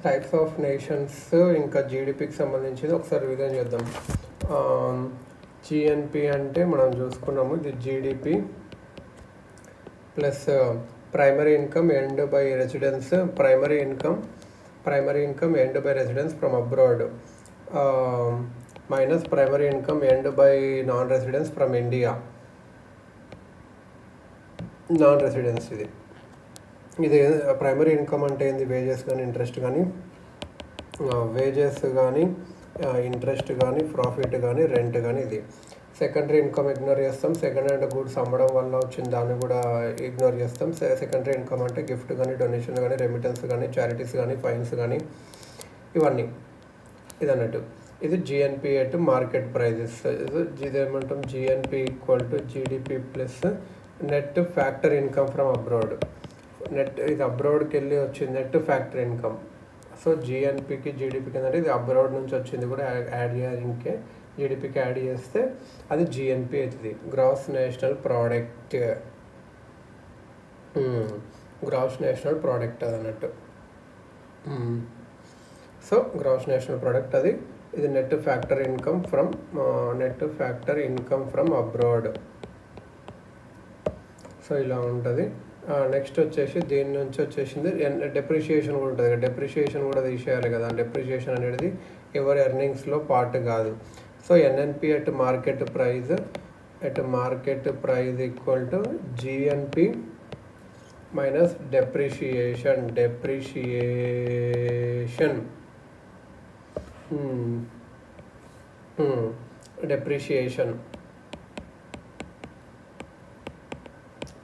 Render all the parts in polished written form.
Types of nations ఇంకా జీడిపికి సంబంధించింది ఒకసారి రివిజన్ చేద్దాం. జిఎన్పి అంటే మనం చూసుకున్నాము, ఇది GDP plus primary income earned by residence, primary income earned by residence from abroad minus primary income earned by non residence from India. Non residence ఇది primary income అంటే ఏంది? వేజెస్ కానీ ఇంట్రెస్ట్ కానీ ఇంట్రెస్ట్ కానీ ప్రాఫిట్ కానీ rent కానీ. ఇది secondary income ignore చేస్తాం. సెకండ్ హ్యాండ్ గూడ్స్ అమ్మడం వల్ల వచ్చిన దాన్ని కూడా ఇగ్నోర్ చేస్తాం. సెకండరీ ఇన్కమ్ అంటే గిఫ్ట్ కానీ, డొనేషన్ కానీ, రెమిటెన్స్ కానీ, చారిటీస్ కానీ, ఫైన్స్ కానీ, ఇవన్నీ. ఇది అన్నట్టు ఇది జిఎన్పి ఎట్ మార్కెట్ ప్రైజెస్. ఇది ఏమంటాం? GNP equal to GDP plus net factor income from abroad. ఇది అబ్రాడ్కి వెళ్ళి వచ్చింది నెట్ ఫ్యాక్టర్ ఇన్కమ్. సో జిఎన్పికి జీడిపికి అంటే ఇది అబ్రాడ్ నుంచి వచ్చింది కూడా యాడ్ చేయాలి. ఇంకే జీడిపికి యాడ్ చేస్తే అది జిఎన్పి అవుతుంది. గ్రాస్ నేషనల్ ప్రోడక్ట్ అది అన్నట్టు. సో గ్రాస్ నేషనల్ ప్రోడక్ట్ అది. ఇది net factor income from abroad. So ఇలా ఉంటుంది. నెక్స్ట్ వచ్చేసి దీని నుంచి వచ్చేసింది డెప్రిషియేషన్ కూడా ఉంటుంది. డెప్రిషియేషన్ కూడా తీసేయాలి కదా. డెప్రిషియేషన్ అనేది ఎవరి ఎర్నింగ్స్లో పార్ట్ కాదు. So NNP at market price equal to GNP minus depreciation.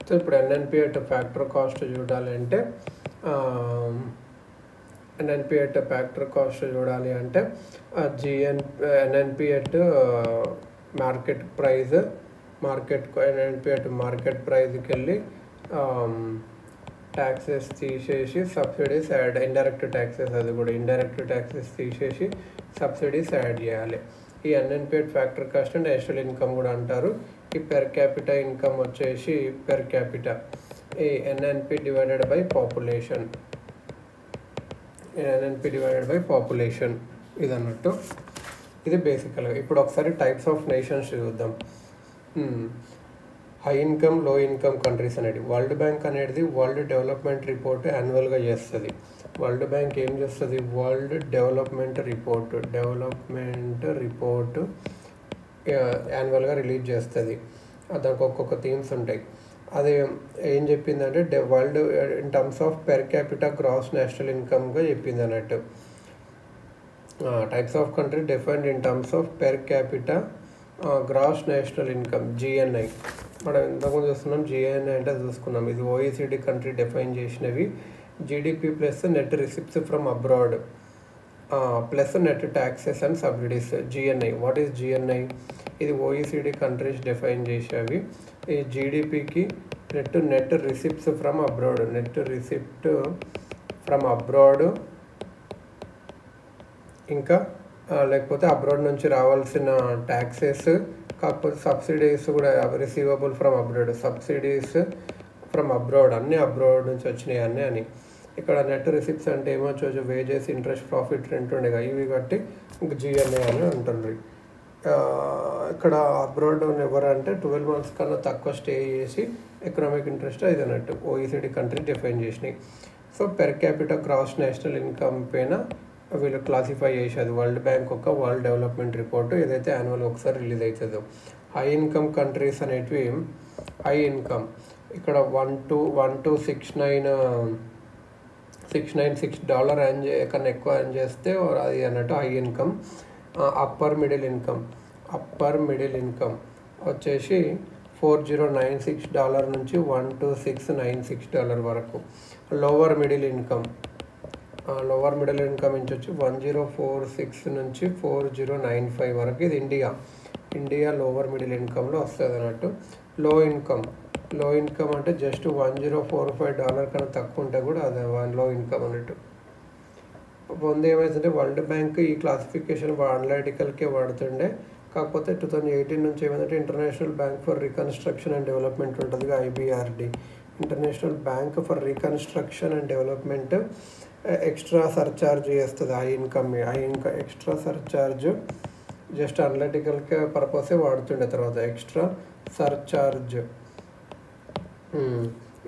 So ఇప్పుడు ఎన్ఎన్పి ఎట్ ఫ్యాక్టర్ కాస్ట్ చూడాలి అంటే ఎన్ఎన్పి ఎట్ మార్కెట్ ప్రైజ్కి వెళ్ళి ట్యాక్సెస్ తీసేసి సబ్సిడీస్ యాడ్, ఇండైరెక్ట్ ట్యాక్సెస్, అది కూడా ఇండైరెక్ట్ ట్యాక్సెస్ తీసేసి సబ్సిడీస్ యాడ్ చేయాలి. ఈ NNP at factor cost and national income కూడా అంటారు. ఈ పెర్ క్యాపిటా ఇన్కమ్ వచ్చేసి ఈ ఎన్ఎన్పి డివైడెడ్ బై పాపులేషన్ ఇది అన్నట్టు. ఇది బేసికల్గా. ఇప్పుడు ఒకసారి టైప్స్ ఆఫ్ నేషన్స్ చూద్దాం. High income, low income countries అనేది వరల్డ్ బ్యాంక్ అనేది వరల్డ్ డెవలప్మెంట్ రిపోర్ట్ యాన్యువల్గా చేస్తుంది. వరల్డ్ బ్యాంక్ ఏం చేస్తుంది? వరల్డ్ డెవలప్మెంట్ రిపోర్ట్ యాన్యువల్గా రిలీజ్ చేస్తుంది. దానికి ఒక్కొక్క థీమ్స్ ఉంటాయి. అది ఏం చెప్పిందంటే world in terms of per capita gross national ఇన్కమ్గా చెప్పింది అన్నట్టు. Types of country defined in terms of per capita gross national income, GNI. మనం ఇంతకుముందు చూస్తున్నాం జిఎన్ఐ అంటే చూసుకున్నాం. ఇది ఓఈసిడి కంట్రీ డిఫైన్ చేసినవి. GDP plus net receipts from abroad plus net taxes and subsidies. GNI. What is GNI? ఇది OECD countries define చేసేవి. ఈ జీడిపికి నెట్ రిసిప్ట్స్ ఫ్రమ్ అబ్రాడ్, ఇంకా లేకపోతే అబ్రాడ్ నుంచి రావాల్సిన ట్యాక్సెస్, కాకపోతే సబ్సిడీస్ కూడా రిసీవబుల్ ఫ్రమ్ అబ్రాడ్, అన్నీ అబ్రాడ్ నుంచి వచ్చినాయి అని. ఇక్కడ నెట్ రిసిప్ట్స్ అంటే ఏమొచ్చు? వేజెస్, ఇంట్రెస్ట్, ప్రాఫిట్, రెంట్ ఉండేగా, ఇవి బట్టి జిఎన్ఐ అని అంటున్నారు. ఇక్కడ అబ్రాడ్ ఎవరంటే 12 months కన్నా తక్కువ స్టే చేసి ఎకనామిక్ ఇంట్రెస్ట్ ఇది అన్నట్టు ఓఈసిడి కంట్రీ డిఫైన్ చేసినాయి. So per capita gross national income పైన వీళ్ళు క్లాసిఫై చేసేది వరల్డ్ బ్యాంక్ ఒక వరల్డ్ డెవలప్మెంట్ రిపోర్టు ఏదైతే యాన్యువల్ ఒకసారి రిలీజ్ అవుతుందో. హై ఇన్కమ్ కంట్రీస్ అనేటివి హై ఇన్కమ్ ఇక్కడ $696 కన్నా ఎక్కువ ఎర్న్ చేస్తే అది అన్నట్టు high income. Upper middle income వచ్చేసి $4096 నుంచి $12696 వరకు. లోవర్ మిడిల్ ఇన్కమ్ నుంచి వచ్చి 1046 నుంచి 4095 వరకు. ఇది ఇండియా లోవర్ మిడిల్ ఇన్కమ్లో వస్తుంది అన్నట్టు. లో ఇన్కమ్ అంటే జస్ట్ $1045 కన్నా తక్కువ ఉంటే కూడా అది లో ఇన్కమ్ అన్నట్టు. ముందు ఏమైతుంటే వరల్డ్ బ్యాంక్ ఈ క్లాసిఫికేషన్ అనలిటికల్కే వాడుతుండే. కాకపోతే 2018 నుంచి ఏమైందంటే International Bank for Reconstruction and Development ఉంటుంది, IBRD, International Bank for Reconstruction and Development. Extra surcharge చేస్తుంది high income extra surcharge just analytical పర్పసే వాడుతుండే. తర్వాత ఎక్స్ట్రా సర్చార్జ్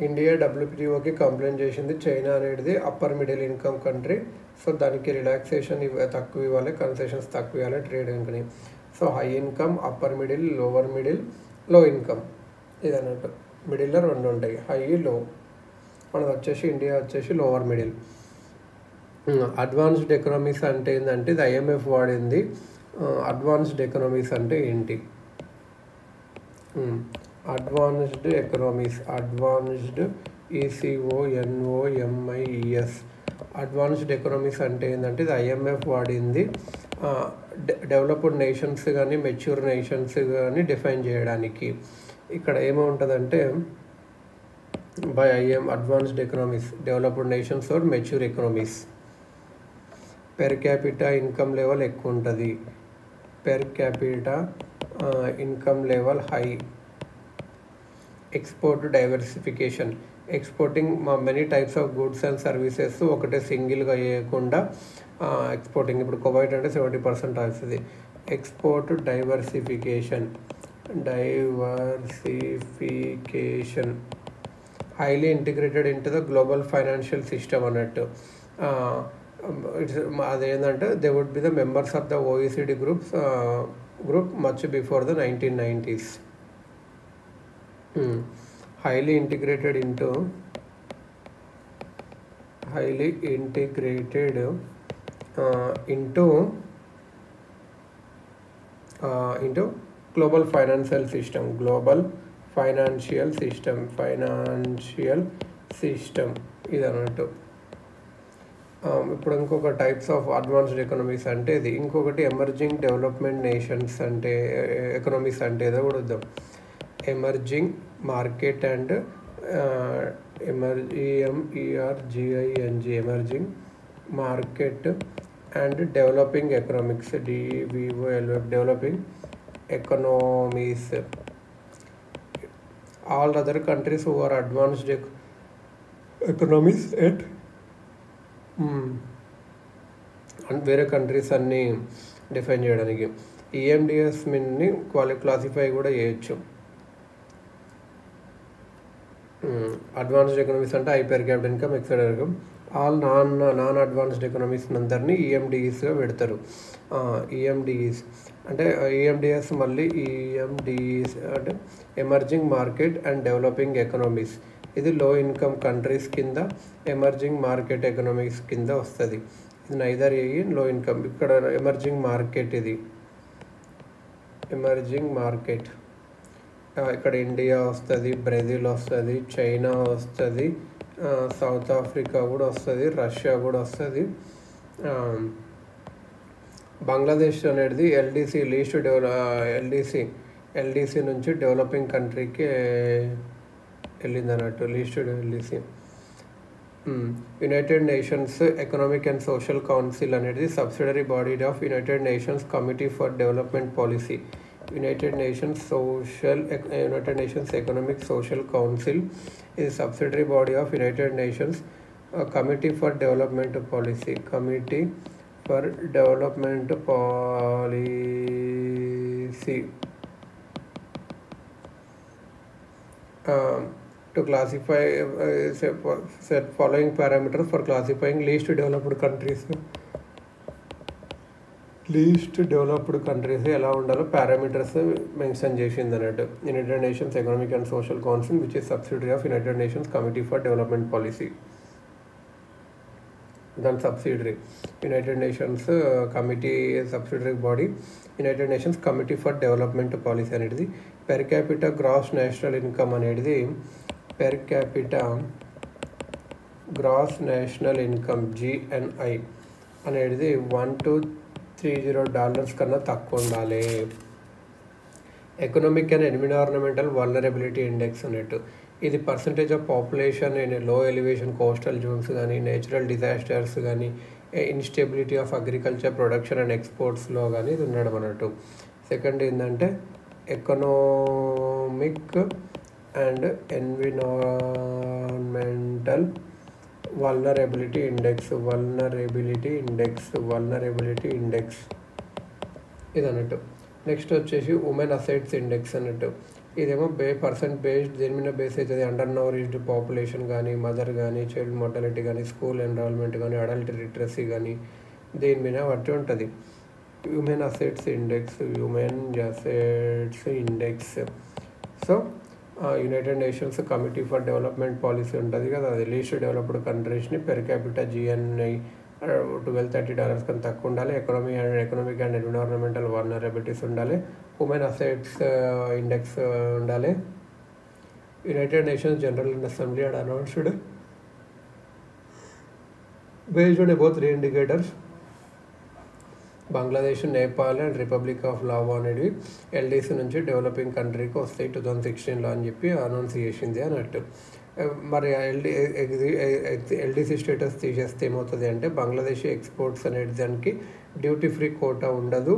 ఇండియా WTOకి కంప్లైంట్ చేసింది. చైనా అనేది upper middle income country, so దానికి relaxation తక్కువ ఇవ్వాలి, కన్సెషన్స్ తక్కువ ఇవ్వాలి ట్రేడింగ్ని. So high income, upper middle, lower middle, లో ఇన్కమ్ ఇది అన్నట్టు. మిడిల్లో 2 ఉంటాయి, హై లో. మనది వచ్చేసి ఇండియా వచ్చేసి లోవర్ మిడిల్. అడ్వాన్స్డ్ ఎకనామీస్ అంటే ఏంటంటే ఇది IMF వాడింది. అడ్వాన్స్డ్ ఎకనామీస్ అంటే ఏంటి? Advanced economies, advanced ECONOMIES. Advanced economies అంటే ఏంటంటే ఇది IMF వాడింది డెవలప్డ్ నేషన్స్ కానీ మెచ్యూర్ నేషన్స్ కానీ డిఫైన్ చేయడానికి. ఇక్కడ ఏముంటుందంటే by advanced economies developed nations or mature economies. Per capita income level ఎక్కువ ఉంటుంది, per capita income level high. Export diversification, exporting many types of goods and services ఒకటే సింగిల్గా చేయకుండా ఎక్స్పోర్టింగ్. ఇప్పుడు కువైట్ అంటే 70% అవుతుంది. Export diversification, highly integrated into the global financial system అన్నట్టు. అదేంటంటే they would be the members of the OECD group much before the 1990s. Highly integrated into global financial system ఇది అన్నట్టు. ఇప్పుడు ఇంకొక టైప్స్ ఆఫ్ అడ్వాన్స్డ్ ఎకనామీస్ అంటే ఇది. ఇంకొకటి emerging development nations అంటే ఎకనామీస్ అంటే ఏదో కూడా వద్దాం. Emerging market and EMERGING emerging market and developing economics DEVOLF developing economies. All other countries who are advanced economies at వేరే కంట్రీస్ అన్నీ డిఫైన్ చేయడానికి. EMDS ని క్లాసిఫై కూడా చేయొచ్చు. అడ్వాన్స్డ్ ఎకనామీస్ అంటే high per capital income, external income. All non advanced economies అందరినీ EMDSగా పెడతారు. EMDS అంటే EMDS మళ్ళీ EMDS అంటే emerging market and developing economies. ఇది లో ఇన్కమ్ కంట్రీస్ కింద, ఎమర్జింగ్ మార్కెట్ ఎకనామిక్స్ కింద వస్తుంది. ఇది నైదర్ లో ఇన్కమ్. ఇక్కడ ఎమర్జింగ్ మార్కెట్, ఇది ఎమర్జింగ్ మార్కెట్. ఇక్కడ ఇండియా వస్తుంది, బ్రెజిల్ వస్తుంది, చైనా వస్తుంది, సౌత్ ఆఫ్రికా కూడా వస్తుంది, రష్యా కూడా వస్తుంది. బంగ్లాదేశ్ అనేది LDC నుంచి డెవలపింగ్ కంట్రీకి వెళ్ళింది అన్నట్టు, least LDC. United Nations Economic and Social Council అనేది subsidiary body of United Nations Committee for Development Policy. United Nations Economic Social Council is subsidiary body of United Nations Committee for Development Policy. Committee for Development Policy. To classify set following parameters for classifying least developed countries. Least developed countries ఎలా ఉండాలో parameters mention చేసింది అన్నట్టు. United Nations Economic and Social Council which is subsidiary of United Nations Committee for Development Policy. దాని subsidiary United Nations Committee subsidiary body United Nations Committee for Development Policy అనేది. Per capita gross national income అనేది per capita gross national income GNI అనేది $1,230 కన్నా తక్కువ ఉండాలి. Economic and environmental vulnerability index అన్నట్టు. ఇది percentage of population in low elevation coastal zones కానీ, natural disasters కానీ, instability of agriculture production and ఎక్స్పోర్ట్స్లో కానీ ఇది ఉండడం అన్నట్టు. సెకండ్ ఏంటంటే economic and environmental vulnerability index ఇది అన్నట్టు. నెక్స్ట్ వచ్చేసి ఉమెన్ అసెట్స్ ఇండెక్స్ అన్నట్టు. ఇదేమో పర్సెంట్ బేస్డ్, దేని మీద బేస్ అవుతుంది, అండర్ నౌరిష్డ్ పాపులేషన్ కానీ, మదర్ కానీ, చైల్డ్ మోర్టాలిటీ కానీ, స్కూల్ ఎన్రోల్మెంట్ కానీ, అడల్ట్ లిటరసీ కానీ, దేని మీద బట్టి ఉంటుంది. Human assets index. So United Nations Committee for Development Policy ఉంటుంది కదా, అది లీస్ట్ డెవలప్డ్ కంట్రీస్ని పెర్ క్యాపిటల్ GNI $1230 కన్నా తక్కువ ఉండాలి, ఎకనామిక్ అండ్ ఎన్విరాన్మెంటల్ వల్నరబిలిటీస్ ఉండాలి, హ్యూమన్ అసెట్స్ ఇండెక్స్ ఉండాలి. United Nations General Assembly had announced based on both 3 indicators, Bangladesh, Nepal and republic of Lao అనేవి LDC నుంచి డెవలపింగ్ కంట్రీకి వస్తాయి 2016లో అని చెప్పి అనౌన్స్ చేసింది అన్నట్టు. మరి LDC స్టేటస్ తీసేస్తే ఏమవుతుంది అంటే, బంగ్లాదేశ్ ఎక్స్పోర్ట్స్ అనేది దానికి డ్యూటీ ఫ్రీ కోటా ఉండదు,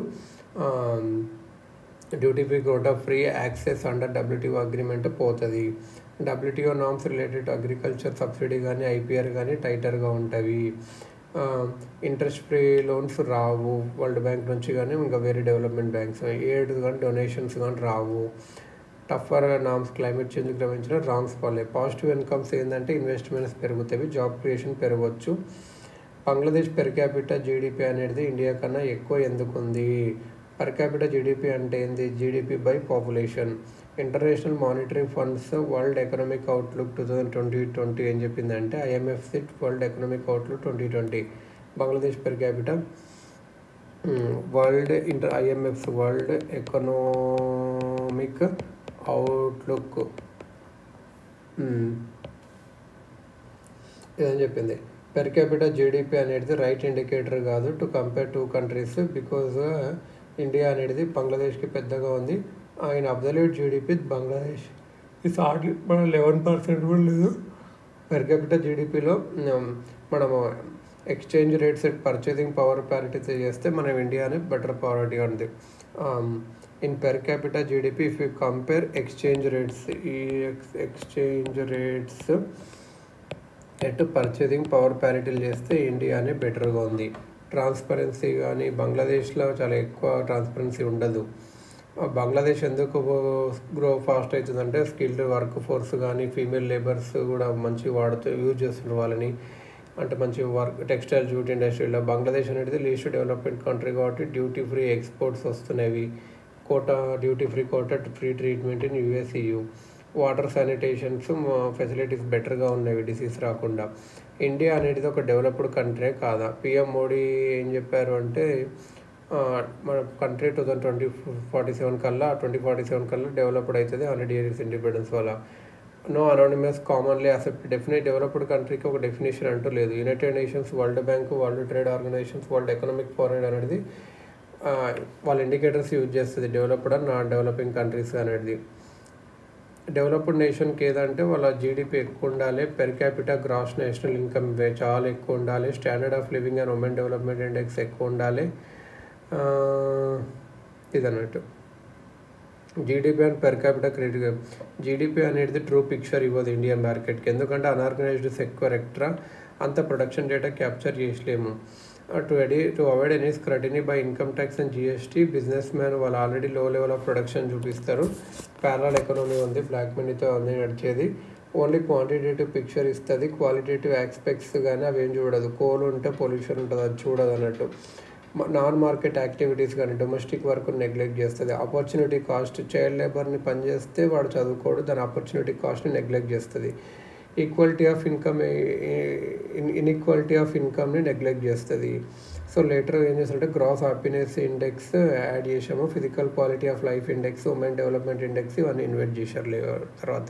free access under WTO agreement పోతుంది. WTO norms related agriculture subsidy కానీ, IPR కానీ టైటర్గా ఉంటాయి. ఇంట్రెస్ట్ ఫ్రీ లోన్స్ రావు వరల్డ్ బ్యాంక్ నుంచి కానీ, ఇంకా వేరే డెవలప్మెంట్ బ్యాంక్స్ ఎయిడ్ కానీ, డొనేషన్స్ కానీ రావు. టఫర్ నామ్స్, క్లైమేట్ చేంజ్ గ్రహించిన రాంగ్స్ ఫాలే. పాజిటివ్ ఇన్కమ్స్ ఏంటంటే ఇన్వెస్ట్మెంట్స్ పెరుగుతాయి, జాబ్ క్రియేషన్ పెరగవచ్చు. బంగ్లాదేశ్ పెర్ క్యాపిటల్ GDP అనేది ఇండియా కన్నా ఎక్కువ ఎందుకు ఉంది? పర్ క్యాపిటల్ GDP అంటే ఏంది? GDP by population. International monetary funds world economic outlook 2020 ఏం చెప్పిందంటే, IMF world economic outlook 2020 Bangladesh per capital IMF world economic outlook ఇదని చెప్పింది. పెర్ క్యాపిటల్ GDP అనేది రైట్ ఇండికేటర్ కాదు to compare 2 countries, because India అనేది బంగ్లాదేశ్కి పెద్దగా ఉంది. ఆయన అబ్సల్యూట్ GDP బంగ్లాదేశ్ ఇది హార్డ్లీ మన 11% కూడా లేదు. పెర్ క్యాపిటల్ GDPలో మనము exchange rates purchasing power parity చేస్తే మనం ఇండియానే బెటర్ పారిటీ ఉంది. In per capital GDP if you compare exchange rates at purchasing power ప్యారిటీలు చేస్తే ఇండియానే బెటర్గా ఉంది. ట్రాన్స్పరెన్సీ కానీ బంగ్లాదేశ్లో చాలా ఎక్కువ ట్రాన్స్పరెన్సీ ఉండదు. బంగ్లాదేశ్ ఎందుకు గ్రో ఫాస్ట్ అవుతుందంటే, స్కిల్డ్ వర్క్ ఫోర్స్ కానీ, ఫీమేల్ లేబర్స్ కూడా మంచి యూజ్ చేస్తున్నారు వాళ్ళని, అంటే మంచి వర్క్ టెక్స్టైల్ జూట్ ఇండస్ట్రీలో. బంగ్లాదేశ్ అనేది లీస్ట్ డెవలప్మెంట్ కంట్రీ కాబట్టి డ్యూటీ ఫ్రీ ఎక్స్పోర్ట్స్ వస్తున్నాయి. Duty free quota, free treatment in US-EU. Water sanitations facilities బెటర్గా ఉన్నాయి డిసీజ్ రాకుండా. ఇండియా అనేది ఒక డెవలప్డ్ కంట్రీ కాదా? PM మోడీ ఏం చెప్పారు అంటే, మన కంట్రీ 2047 కల్లా డెవలప్డ్ అవుతుంది 100 years ఇండిపెండెన్స్ వల్ల. No anonymous commonly accept definite developed కంట్రీకి ఒక డెఫినేషన్ అంటూ లేదు. United Nations, world bank, world trade organisations, world economic forum అనేది వాళ్ళ ఇండికేటర్స్ యూజ్ చేస్తుంది, developed and non developing countries అనేది. డెవలప్డ్ నేషన్కి ఏదంటే వాళ్ళ GDP ఎక్కువ ఉండాలి, per capital gross national income చాలా ఎక్కువ ఉండాలి, standard of living and women development index ఎక్కువ ఉండాలి. ఇదన్నట్టు GDP and per capital credit. GDP అనేది ట్రూ పిక్చర్ ఇవ్వదు ఇండియన్ మార్కెట్కి, ఎందుకంటే అనార్గనైజ్డ్ సెక్టర్ ఎక్స్ట్రా అంత ప్రొడక్షన్ డేటా క్యాప్చర్ చేయలేము. To avoid any scrutiny by income tax and GST, businessman వాళ్ళు already low level of production చూపిస్తారు. Parallel economy ఉంది, black మనీతో ఉంది నడిచేది. ఓన్లీ క్వాంటిటేటివ్ పిక్చర్ ఇస్తుంది, క్వాలిటేటివ్ ఆస్పెక్ట్స్ కానీ అవి ఏం చూడదు. కోల్ ఉంటే పొల్యూషన్ ఉంటుంది, అది చూడదు అన్నట్టు. నాన్ మార్కెట్ యాక్టివిటీస్ కానీ డొమెస్టిక్ వర్క్ నెగ్లెక్ట్ చేస్తుంది. ఆపర్చునిటీ కాస్ట్, చైల్డ్ లేబర్ని పనిచేస్తే వాడు చదువుకోడు, దాని ఆపర్చునిటీ కాస్ట్ని నెగ్లెక్ట్ చేస్తుంది. ఈక్వాలిటీ ఆఫ్ ఇన్ఈక్వాలిటీ నెగ్లెక్ట్ చేస్తుంది. సో లేటర్ ఏం చేస్తుంటే గ్రాస్ హ్యాపీనెస్ ఇండెక్స్ యాడ్ చేసాము, physical quality of life index, women development index ఇవన్నీ ఇన్వెస్ట్ చేశారు తర్వాత.